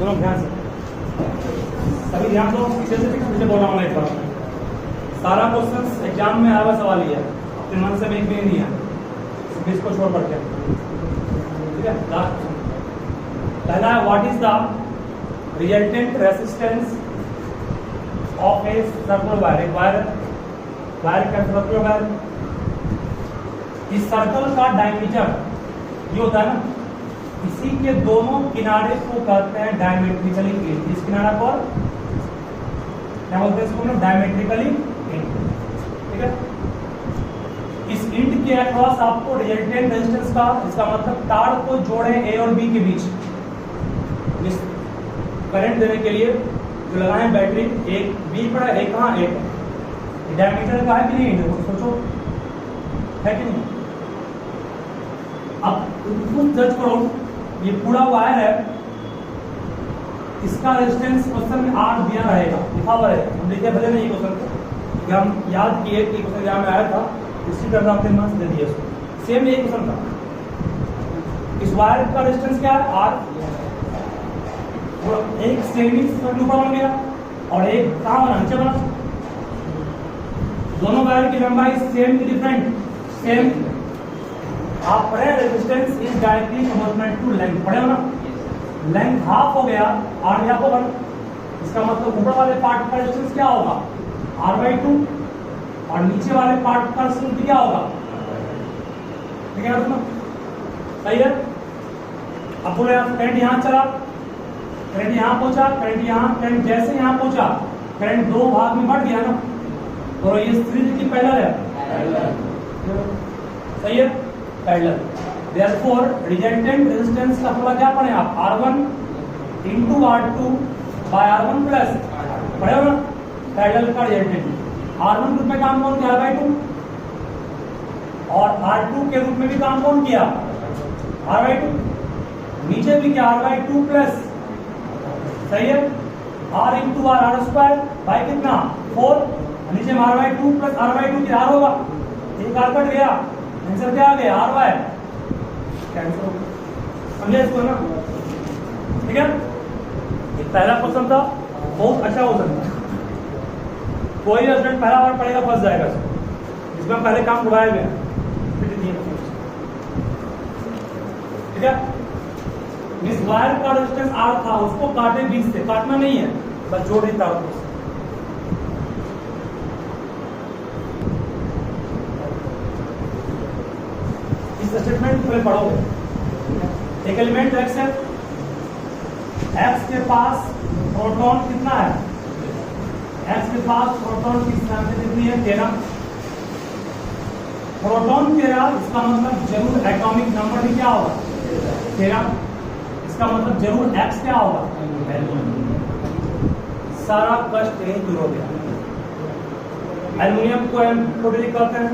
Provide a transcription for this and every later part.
सुनो ध्यान से, सभी ध्यान दो, पीछे से पीछे बोल रहा हूँ एक बार। सारा क्वेश्चन एग्जाम में आया हुआ सवाल ही है, अपने मन से एक भी नहीं है, इसको छोड़ पढ़ के। ठीक है, लास्ट पहला है what is the resultant resistance of a circular wire. एक वायर का सर्कुलर वायर, इस सर्कल का डायमीटर ये होता है ना, इसी के दोनों किनारे को कहते हैं डायमेट्रिकली इंड। इस किनारा को क्या बोलते हैं, इसको डायमेट्रिकली इंड। ठीक है, इस इंड के अक्रॉस आपको रिजल्टेंट रेजिस्टेंस का, इसका मतलब तार को जोड़े ए और बी के बीच करंट देने के लिए जो लगाए बैटरी, एक बी पर है, एक कहाँ, एक डायमीटर का है कि नहीं, सोचो है कि नहीं। अब तुम जज करो, ये पूरा वायर है, इसका रेजिस्टेंस क्वेश्चन में 8 दिया रहेगा, लिखा हुआ है, हम लिखे भले नहीं क्वेश्चन, हम याद किए कि क्वेश्चन यहाँ में आया था, इसी तरह आपने मार्क्स दे दिए उसको। सेम यही क्वेश्चन था। इस वायर का रेजिस्टेंस क्या है, R, एक सेमी ऊपर बन गया और एक कहाँ बना, नीचे बना। दोनों वायर की लंबाई सेम की डिफरेंट, सेम। आप पढ़े resistance is directly proportional to length, पढ़े हो ना। लेंथ हाफ हो गया, R या को 1, इसका मतलब ऊपर वाले पार्ट का रेजिस्टेंस क्या होगा, R/2, और नीचे वाले पार्ट का रेजिस्टेंस क्या होगा, ठीक है ना, सही है। अब बोले करंट यहाँ चला, करंट यहाँ पहुंचा, करंट यहाँ, करंट जैसे यहाँ पहुंचा, करंट दो भाग में बढ़ गया ना, और ये सीरीज की पैरेलल है, सही है, पैरेलल। Therefore, रिजल्टेंट रेजिस्टेंस का फॉर्मूला क्या पढ़े आप, R1 into R2 by R1 plus, पढ़े हो ना, पैरेलल का रिजल्टेंट। R1 रूप में काम कौन किया, R/2, और R2 के रूप में भी काम कौन किया, R/2, नीचे भी क्या, R/2 प्लस, सही है, R into R, R² by कितना 4, नीचे में R/2 प्लस R/2 की R होगा, एक R कट गया, आंसर क्या आ गया, RY, कैंसिल। समझे इसको ना, ठीक है। ये पहला क्वेश्चन था, बहुत अच्छा क्वेश्चन था, कोई स्टूडेंट पहला बार पढ़ेगा फंस जाएगा इसमें, पहले काम करवाए हुए हैं, ठीक है। इस वायर का रेजिस्टेंस R था, उसको काटे बीच से, काटना नहीं है, बस जोड़ देता हूं। स्टेटमेंट पहले पढ़ोगे। एक एलिमेंट X है, X के पास प्रोटॉन कितना है, X के पास प्रोटॉन की संख्या कितनी है, 13। प्रोटॉन 13, इसका मतलब जरूर एटॉमिक नंबर भी क्या होगा, 13, इसका मतलब जरूर X क्या होगा, सारा कष्ट यही दूर हो गया। एल्युमिनियम को M कहते हैं,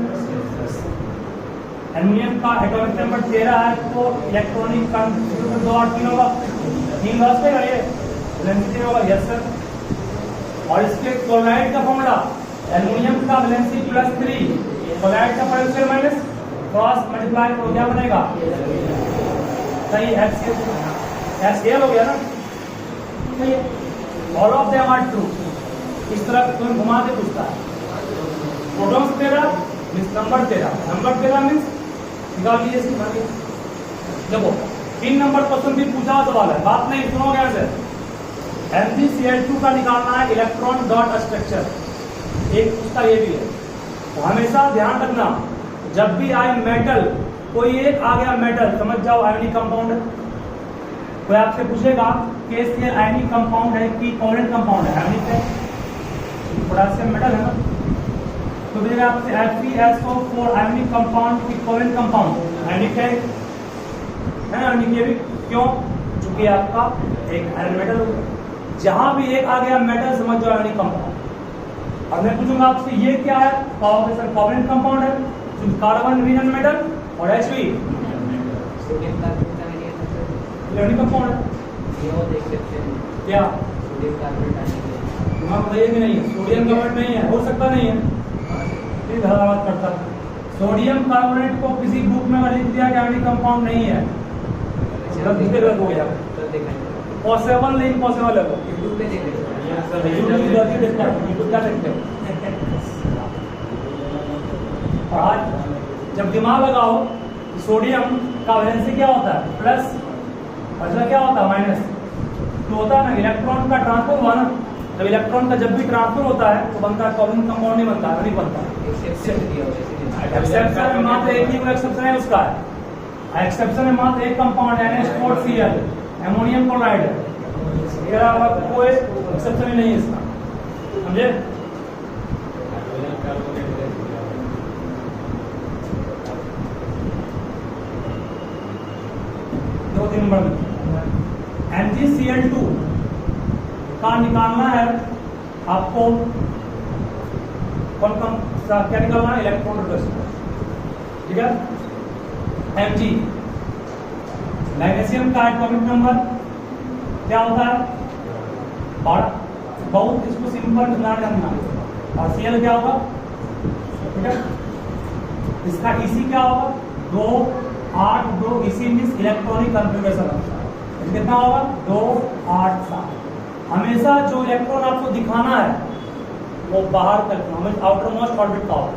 एल्युमिनियम का एटॉमिक नंबर 13 है, तो इलेक्ट्रॉनिक कॉन्फिगरेशन 2 और 3 होगा, 3 लॉस में ये वैलेंसी होगा, यस सर। और इसके क्लोराइड का फॉर्मूला, एल्युमिनियम का वैलेंसी +3, क्लोराइड का +4 माइनस क्रॉस मल्टीप्लाई तो क्या बनेगा, सही, HCl हो गया ना, सही है। All of them are true, इस तरह तुम्हें घुमा के पूछता है। प्रोटॉन्स 13 मींस नंबर 13 मींस निकाल लीजिए इसकी बाकी। देखो 3 नंबर क्वेश्चन भी पूछा सवाल है, बात नहीं सुनो क्या से, MgCl2 का निकालना है इलेक्ट्रॉन डॉट स्ट्रक्चर, एक पूछता ये भी है। तो हमेशा ध्यान रखना, जब भी आए मेटल, कोई एक आ गया मेटल, समझ जाओ आयनिक कंपाउंड है। कोई आपसे पूछेगा कि ये आयनिक कंपाउंड है कि कोवलेंट कंपाउंड है, आयनिक है, पोटेशियम मेटल है ना, तो फिर आपसे FeSO4 आयनिक कंपाउंड की कोवलेंट कंपाउंड, आयनिक है ना, आयनिक ये भी क्यों, क्योंकि आपका एक आयरन मेटल होगा। जहां भी एक आ गया मेटल, समझ जाओ आयनिक कंपाउंड। और मैं पूछूंगा आपसे ये क्या है, कहोगे सर कोवलेंट कंपाउंड है, तो कार्बन रीजन मेटल और Hb आयनिक कंपाउंड है, ये वो देख सकते हैं क्या, सोडियम कार्बोनेट, वहां बताइए कि नहीं, सोडियम कार्बोनेट नहीं है, हो सकता नहीं है, धन्यवाद करता है। सोडियम कार्बोनेट को किसी बुक में लिख दिया कि आयनिक कंपाउंड नहीं है, गलत हो गया, पॉसिबल नहीं, इम्पॉसिबल है वो। यूट्यूब पे देख लेते हैं। और आज जब दिमाग लगाओ सोडियम का वैलेंसी क्या होता है, प्लस, और इसका क्या होता है, माइनस। तो होता है ना इलेक्ट्रॉन का ट्रांसफर हुआ ना, जब इलेक्ट्रॉन का जब भी ट्रांसफर होता है तो बनता है कोवलेंट कंपाउंड, नहीं बनता, नहीं बनता। एक्सेप्शन में मात्र एक ही एक्सेप्शन है उसका है, एक्सेप्शन में मात्र एक कंपाउंड है NH4Cl, अमोनियम क्लोराइड है, कोई एक्सेप्शन ही नहीं है इसका, समझे। दो तीन नंबर में MgCl2 का निकालना है आपको, कौन कौन क्या निकालना है, इलेक्ट्रॉन रिडक्शन, ठीक है। Mg मैग्नीशियम का एटॉमिक नंबर क्या होता है, 12, बहुत इसको सिंपल ना जानना, और Cl क्या होगा, ठीक है। इसका EC क्या होगा, 2 8 2, EC मींस इलेक्ट्रॉनिक कॉन्फ़िगरेशन, कितना होगा 2 8 7। हमेशा जो इलेक्ट्रॉन आपको दिखाना है वो बाहर करना, हमें आउटर मोस्ट ऑर्बिट का होगा।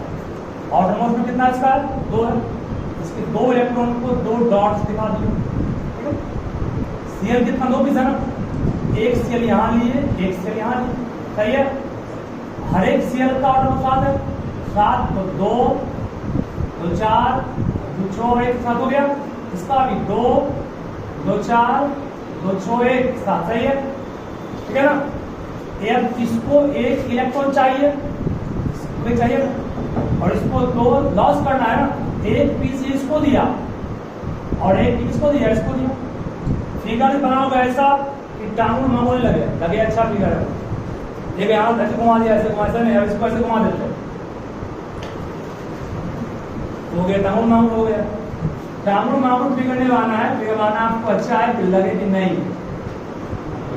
आउटर मोस्ट में कितना इसका है, 2 है, इसके 2 इलेक्ट्रॉन को 2 डॉट्स दिखा दिए, ठीक है। Cl कितना, 2 पीस है ना, एक Cl यहाँ लिए, एक Cl यहाँ लिए, सही है। हर एक Cl का ऑर्डर 7 है, 7 तो 2 2 4 2 6 1 7 हो गया। इसका भी 2 2 4 2 6 1 7, सही है, ठीक है ना। अब इसको एक इलेक्ट्रॉन चाहिए, चाहिए और इसको 2 लॉस करना है ना, एक पीस इसको दिया और एक इसको दिया, इसको दिया। फिगर बनाओगे ऐसा कि टांगुल मांगोने लगे, अच्छा फिगर है। देखिए यहाँ ऐसे घुमा दिया, ऐसे घुमा, ऐसा नहीं, इसको ऐसे घुमा देते हो गया, टांगुल मांगुल हो गया। टांगुल मांगुल फिगर नहीं बनाना है, फिगर बनाना आपको अच्छा है कि लगे कि नहीं,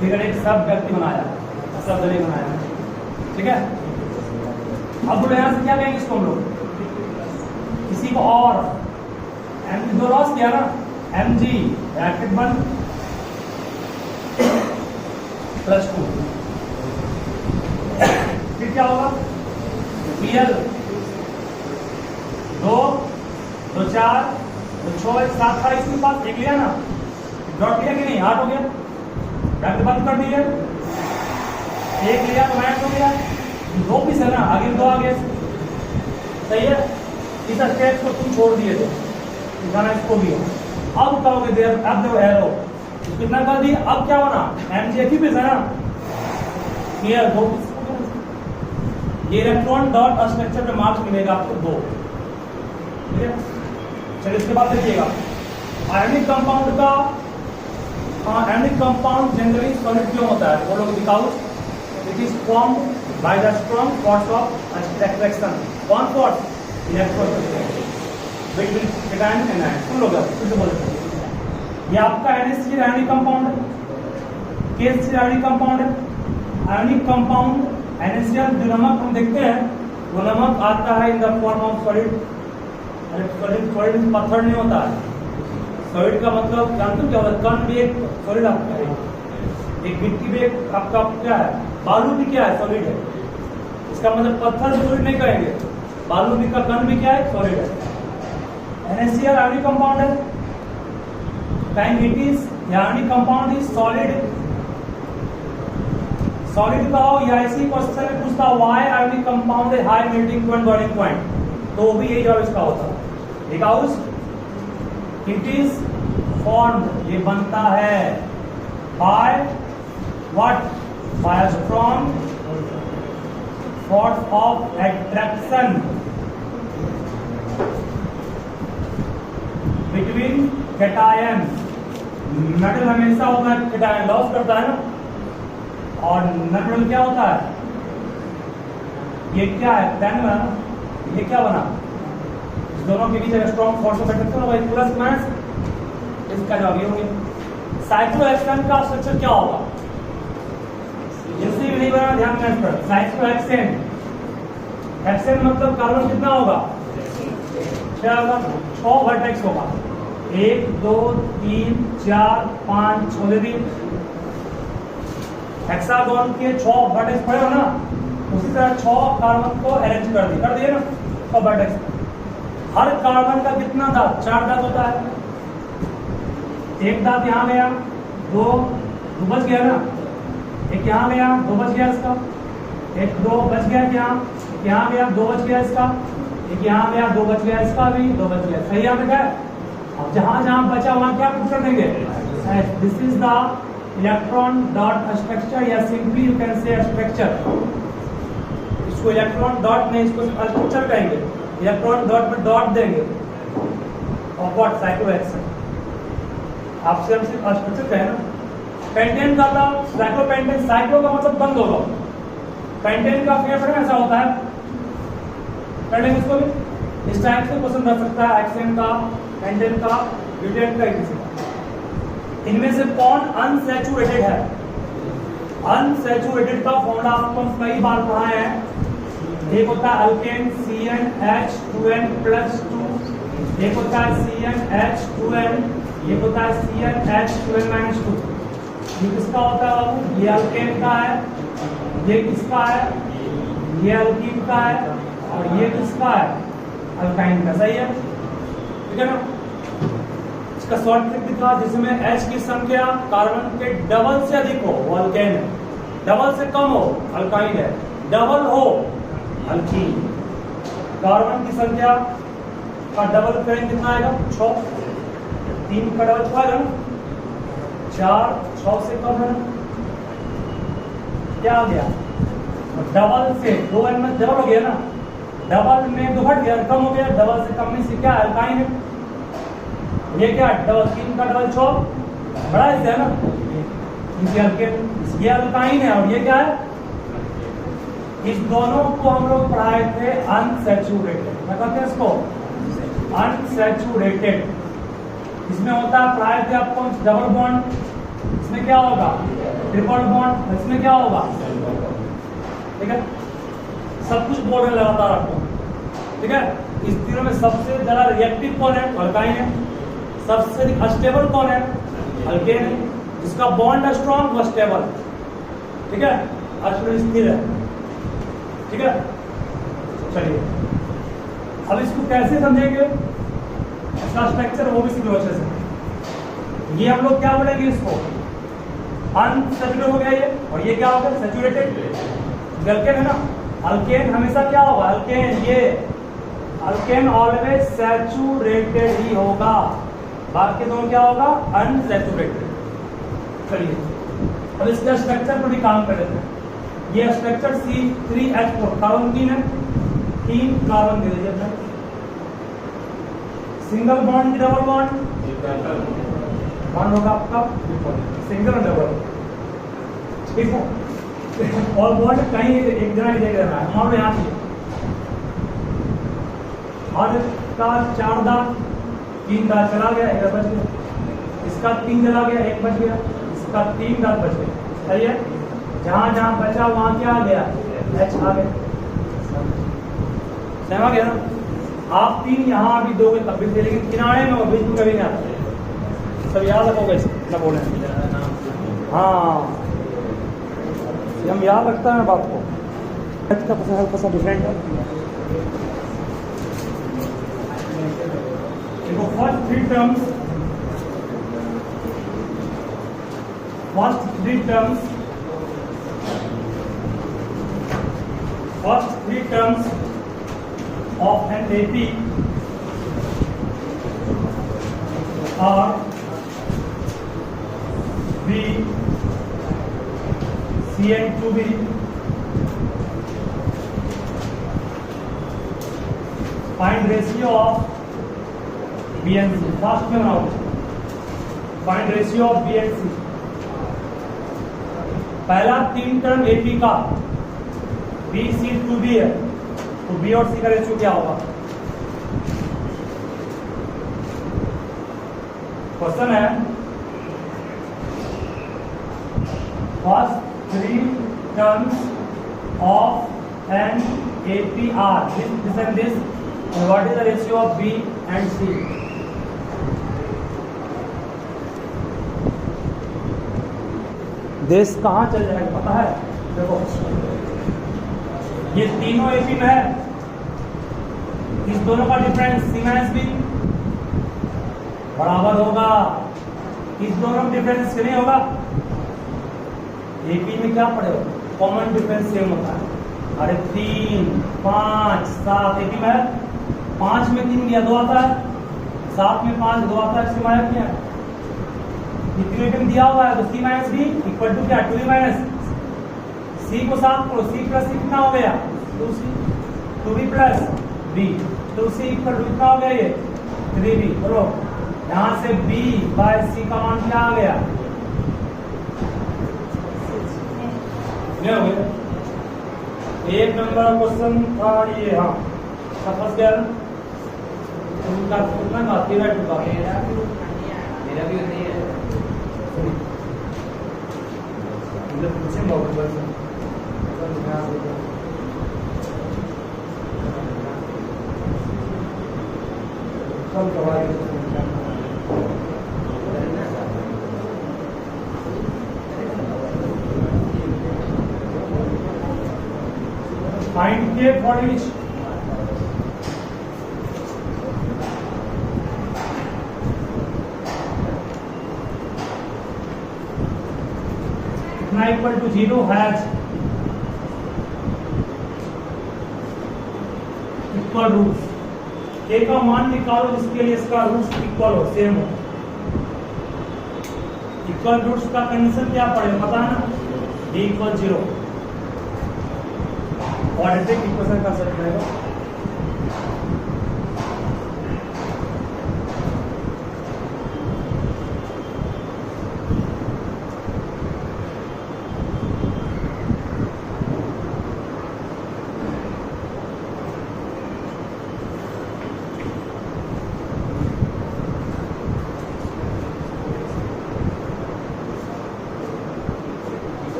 फिगर एक सब व्यक्ति बनाया, शब्द नहीं बनाया, ठीक है। अब बोलो यहाँ से क्या कहेंगे इसको हम लोग, किसी को और Mg 2 लॉस किया ना, Mg ब्रैकेट 1 + 2, फिर क्या होगा, Cl 2 2 4 2 6 1 7 था, इसके पास एक लिया ना, डॉट लिया कि नहीं, 8 हो गया, ब्रैकेट बंद कर दिया, एक लिया तो मैच हो गया, 2 पीस है ना, आगे 2 आ गए, सही है। इस स्टेप को तुम छोड़ दिए थे, दिखाना इसको भी हो। अब कहोगे देर, अब देखो एरो कितना कर दिया, अब क्या बना, Mg एक ही पीस है ना, ये 2 पीस, ये इलेक्ट्रॉन डॉट स्ट्रक्चर पे मार्क्स मिलेगा आपको 2, ठीक है। चलिए इसके बाद देखिएगा आयनिक कंपाउंड का, आयनिक कंपाउंड जनरली सॉलिड क्यों होता है, वो लोग दिखाओ। It is formed by the strong force of attraction. One force, electron between cation and anion. सुन लो क्या, फिर से बोलते हैं। ये आपका NaCl आयनिक कंपाउंड है, KCl आयनिक कंपाउंड है। आयनिक कंपाउंड NaCl जो नमक हम देखते हैं वो नमक आता है in the form of solid. Solid पत्थर नहीं होता है। सॉलिड का मतलब जानते हो क्या होता है, कण भी एक सॉलिड आपका है, एक मिट्टी भी एक आपका क्या है, बालू भी क्या है, सॉलिड है। इसका मतलब पत्थर सॉलिड नहीं कहेंगे, बालू भी का कण भी क्या है, सॉलिड है। NaCl आयनिक कंपाउंड है, time it is ionic compound is solid. Solid का हो या इसी क्वेश्चन में पूछता व्हाई आयनिक कंपाउंड है high melting point, boiling point, तो भी यही जवाब इसका होता है। बिकॉज इट इज फॉर्म्ड, ये बनता है by what, by a strong force of attraction between cation। Metal हमेशा होता है कैटायन लॉस करता है ना, और मेटल क्या होता है, ये क्या है, कैटायन बना ना, ये क्या बना, इस दोनों के बीच स्ट्रॉन्ग फोर्स ऑफ अट्रैक्शन होगा, प्लस माइनस, इसका जवाब ये हो गया। साइक्लोहेक्सेन का स्ट्रक्चर क्या होगा, जिनसे भी नहीं बना ध्यान में पर, साइक्लोहेक्सेन, हेक्सेन मतलब कार्बन कितना होगा, 6 वर्टेक्स होगा, 1 2 3 4 5 6 दे दी, हेक्सागोन के 6 वर्टेक्स पड़े हो ना, उसी तरह 6 कार्बन को अरेंज कर दिए ना 6 वर्टेक्स। हर कार्बन का कितना दांत? 4 दांत होता है। एक दांत यहाँ गया, दो बच गया ना, एक यहाँ गया, 2 बच गया इसका, एक 2 बच गया यहाँ, यहाँ गया 2 बच गया इसका, एक यहाँ गया 2 बच गया इसका भी, 2 बच गया। सही है क्या? अब जहां जहां बचा वहां क्या पुट कर देंगे? This is the electron dot structure, या simply you can say structure. इसको इलेक्ट्रॉन डॉट नहीं, इसको स्ट्रक्चर कहेंगे। इलेक्ट्रॉन डॉट में डॉट देंगे और व्हाट साइक्लोहेक्सेन। आपसे हम सिर्फ स्ट्रक्चर कहें ना। पेंटेन का था साइक्लोपेंटेन, साइक्लो का मतलब बंद होगा। पेंटेन का फेफड़े ऐसा होता है, पेंटेन इसको भी इस टाइप से क्वेश्चन रख सकता है, हेक्सेन का, पेंटेन का, ब्यूटेन का, किसी का। इनमें से कौन अनसैचुरेटेड है? अनसैचुरेटेड का फॉर्मूला आपको हम कई बार पढ़ाए हैं। एक होता है अल्केन CnH2n+2, एक होता है CnH2n, एक होता है CnH2n-2। ये किसका होता है बाबू? ये अल्केन का है, ये किसका है? ये अल्कीन का है, और ये किसका है? अल्काइन का। सही है, ठीक है ना। इसका शॉर्ट ट्रिक दिखा, जिसमें H की संख्या कार्बन के डबल से अधिक हो वो अल्केन है, डबल से कम हो अल्काइन है, डबल हो अल्कीन। कार्बन की संख्या का डबल करेंगे कितना आएगा? 6। 3 का डबल 6 आएगा ना, 4, 6 से कम है, क्या आ गया? डबल से 2n में डबल हो गया ना, डबल में 2 हट गया, कम हो गया, डबल से कम में से क्या? अल्काइन है। ये क्या? डबल 3 का डबल 6 बड़ा है ना, ये अल्काइन है, और ये क्या है? इस दोनों को हम लोग पढ़ाए थे अनसैचुरेटेड। क्या कहते हैं इसको? अनसैचुरेटेड। इसमें होता है, पढ़ाए थे आपको डबल बॉन्ड, इसमें क्या होगा? ट्रिपल बॉन्ड, इसमें क्या होगा? ठीक है, सब कुछ बोल रहे लगातार आपको, ठीक है। इस तीनों में सबसे ज्यादा रिएक्टिव कौन है? अल्काइन है। सबसे अस्टेबल कौन है? अल्केन है। जिसका बॉन्ड स्ट्रॉन्ग वो स्टेबल, ठीक है, स्थिर है, ठीक है। चलिए अब इसको कैसे समझेंगे, इसका स्ट्रक्चर वो भी सीखो अच्छे से। ये हम लोग क्या बोलेंगे? इसको अनसैचुरेटेड हो गया ये, और ये क्या होगा? सैचुरेटेड। अल्केन है ना, अल्केन हमेशा क्या होगा? अल्केन, ये अल्केन ऑलवेज सैचुरेटेड ही होगा, बाकी दोनों क्या होगा? अनसैचुरेटेड। चलिए अब इसका स्ट्रक्चर पर भी काम कर लेते हैं। ये स्ट्रक्चर C3H4 कार्बन 3 है, 3 कार्बन दे दीजिए अपना। सिंगल बॉन्ड की डबल बॉन्ड होगा आपका सिंगल और डबल, ठीक है। और बॉन्ड कहीं एक जगह नहीं देख रहा है, हमारे यहाँ से और इसका 4 दांत, 3 दांत चला गया, 1 बच गया। इसका 3 चला गया, 1 बच गया। इसका 3 दांत बच गए। सही है, जहां जहां बचा वहां क्या आ गया? H आ गया। समझ आ गया ना। आप 3 यहाँ भी दोगे तब भी थे, लेकिन किनारे में बीच में कभी नहीं आता। सब याद रखोगे ना, बोले हाँ, हम याद रखता है बात को। H का हल्का सा डिफरेंट है। देखो first 3 terms of an AP are B, CN2B, find ratio of B and C. Fast में बनाओ, find ratio of B and C. पहला 3 टर्म AP का BC2B है, तो B और C का रेशियो क्या होगा? क्वेश्चन है first 3 terms of n APR, this and this, and what is the ratio of B and C? देश कहाँ चल जाएगा पता है? देखो ये तीनों एपी में है, इस दोनों का डिफरेंस सी माइनस बी बराबर होगा इस दोनों का डिफरेंस नहीं होगा। एपी में क्या पड़े हो, कॉमन डिफरेंस सेम होता है। अरे 3 5 7 एपी में है, 5 में 3 गया 2 आता है, 7 में 5 2 आता है, इससे माइनस किया इक्वेशन दिया हुआ है तो सी माइनस बी इक्वल टू क्या 2 माइनस सी को 7 करो, सी प्लस सी कितना हो गया 2c 2b प्लस b, तो सी इक्वल टू कितना हो गया ये 3b। बोलो यहाँ से b बाय c का मान क्या आ गया, नहीं हो गया। एक नंबर क्वेश्चन था ये, हाँ फंस गया उनका कितना का 3/2 का, मेरा भी नहीं है। Find K for each. N equal to 0 has equal roots. K का मान निकालो जिसके लिए इसका रूट्स इक्वल हो, सेम हो। इक्वल रूट्स का कंडीशन क्या पड़ेगा पता है ना, D इक्वल 0 क्वाड्रेटिक इक्वेशन का सेट रहेगा।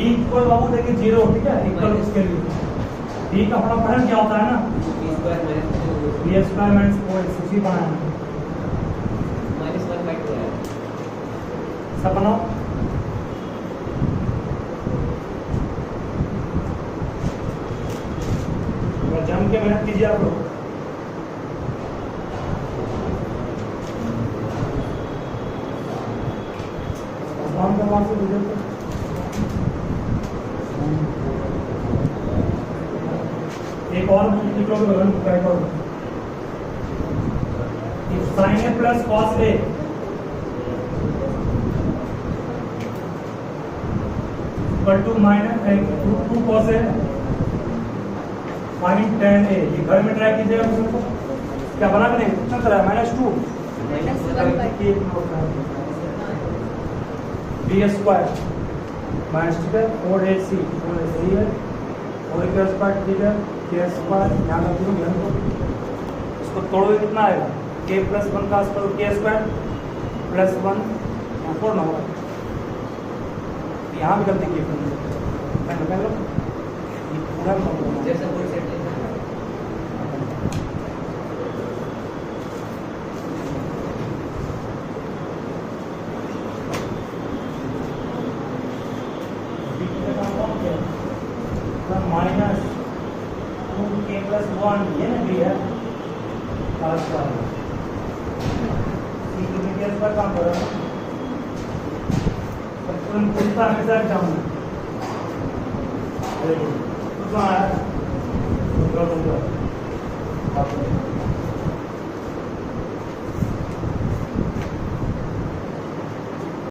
इक्वल बाबू देखिए 0, ठीक है, इक्वल उसके लिए D का फॉर्मूला क्या होता है ना, b स्क्वायर माइनस 4 इसी बनाना -1/2 है सब बनाओ। तो जम के मेहनत कीजिए आप लोग। आसान का मान से गुजरते एक और ट्राई करो। Sine A plus cos A equal to minus two cos A find tan A, ये घर में ट्राई कीजिएगा को क्या बना करें कितना तरह -2 b square minus 4ac 4ac है और के स्क्वायर ठीक है के स्क्वायर ध्यान रखिए इसको तोड़ोगे कितना आएगा k + 1 का स्क्वायर k स्क्वायर +1 यहाँ 4 ना होगा, यहाँ भी गलती की पहन लो ये पूरा जैसे पूरी सेट लेना है। -2k+1 ये ना भी है पास का सीक्वेंस पर काम कर रहा है पर तुम पूछता हमेशा जाऊंगा अरे तो आया